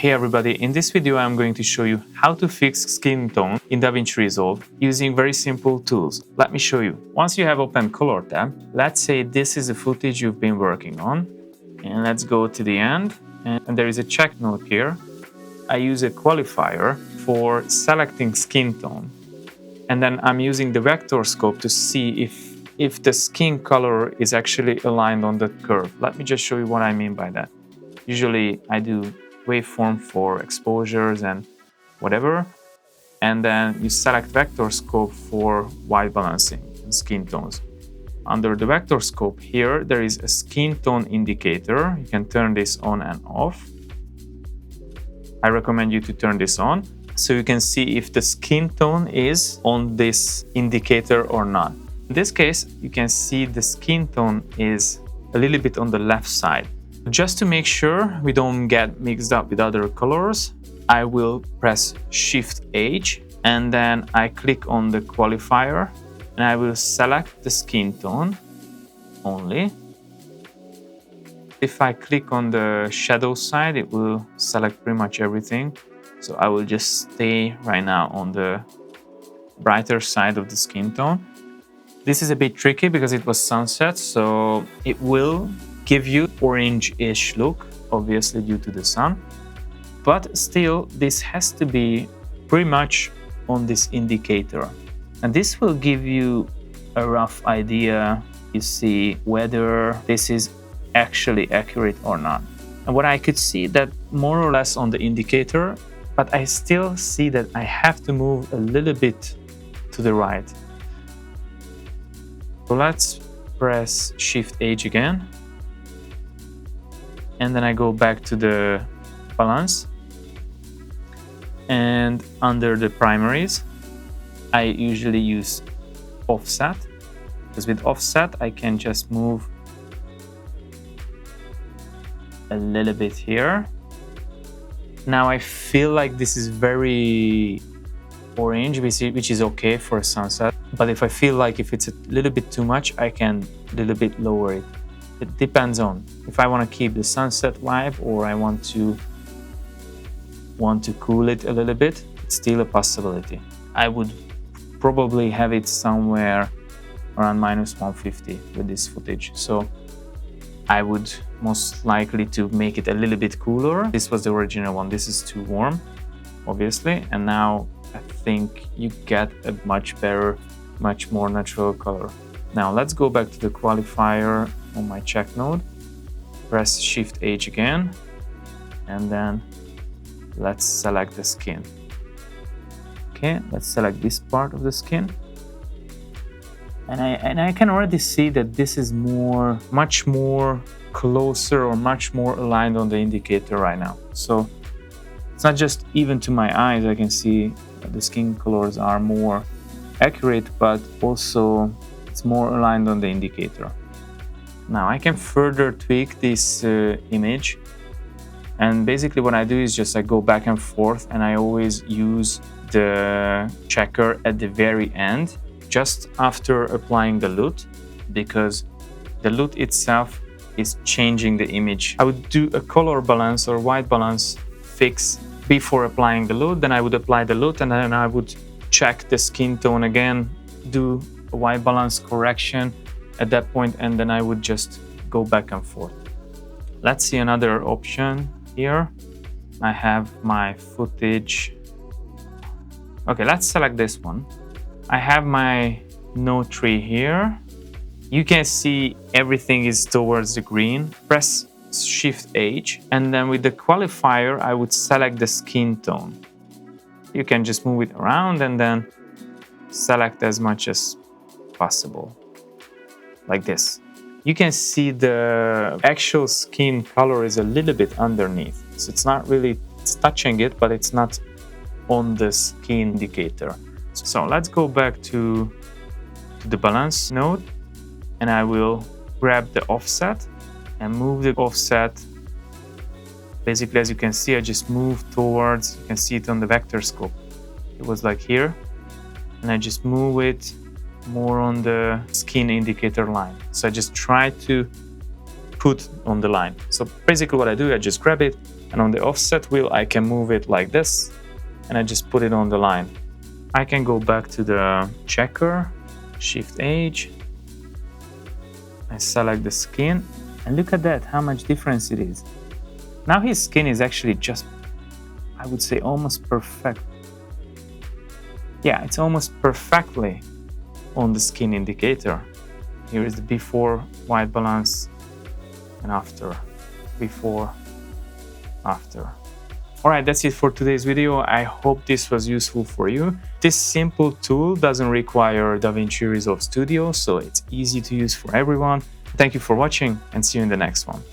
Hey everybody, in this video I'm going to show you how to fix skin tone in DaVinci Resolve using very simple tools. Let me show you. Once you have opened Color tab, let's say this is the footage you've been working on. And let's go to the end. And there is a check note here. I use a qualifier for selecting skin tone. And then I'm using the vector scope to see if the skin color is actually aligned on the curve. Let me just show you what I mean by that. Usually I do waveform for exposures and whatever, and then you select vector scope for white balancing and skin tones. Under the vector scope here, there is a skin tone indicator. You can turn this on and off. I recommend you to turn this on so you can see if the skin tone is on this indicator or not. In this case, you can see the skin tone is a little bit on the left side. Just to make sure we don't get mixed up with other colors, I will press Shift-H and then I click on the qualifier and I will select the skin tone only. If I click on the shadow side, it will select pretty much everything. So I will just stay right now on the brighter side of the skin tone. This is a bit tricky because it was sunset, so it will give you orange-ish look, obviously due to the sun. But still, this has to be pretty much on this indicator. And this will give you a rough idea, you see, whether this is actually accurate or not. And what I could see that more or less on the indicator, but I still see that I have to move a little bit to the right. So let's press Shift-H again. And then I go back to the balance. And under the primaries, I usually use offset. Because with offset, I can just move a little bit here. Now I feel like this is very orange, which is okay for a sunset. But if I feel like if it's a little bit too much, I can a little bit lower it. It depends on if I want to keep the sunset vibe or I want to cool it a little bit. It's still a possibility. I would probably have it somewhere around -150 with this footage. So I would most likely to make it a little bit cooler. This was the original one. This is too warm, obviously. And now I think you get a much better, much more natural color. Now let's go back to the qualifier on my check node, press Shift-H again, and then let's select the skin. Okay, let's select this part of the skin. And I can already see that this is much more closer or much more aligned on the indicator right now. So it's not just even to my eyes, I can see the skin colors are more accurate, but also it's more aligned on the indicator. Now I can further tweak this image, and basically what I do is just I go back and forth, and I always use the checker at the very end, just after applying the LUT, because the LUT itself is changing the image. I would do a color balance or white balance fix before applying the LUT, then I would apply the LUT, and then I would check the skin tone again, do a white balance correction at that point, and then I would just go back and forth. Let's see another option here. I have my footage. Okay, let's select this one. I have my node tree here. You can see everything is towards the green. Press Shift-H, and then with the qualifier, I would select the skin tone. You can just move it around and then select as much as possible. Like this. You can see the actual skin color is a little bit underneath. So it's not really, it's touching it, but it's not on the skin indicator. So let's go back to the balance node, and I will grab the offset and move the offset. Basically, as you can see, I just moved towards, you can see it on the vector scope. It was like here, and I just move it more on the skin indicator line. So I just try to put on the line. So basically what I do, I just grab it, And on the offset wheel, I can move it like this, and I just put it on the line. I can go back to the checker, Shift H, I select the skin, and look at that, how much difference it is. Now his skin is actually just, I would say, almost perfect. Yeah, it's almost perfectly on the skin indicator. Here is the before white balance and after, before, after. All right, that's it for today's video. I hope this was useful for you. This simple tool doesn't require DaVinci Resolve Studio, so it's easy to use for everyone. Thank you for watching, and see you in the next one.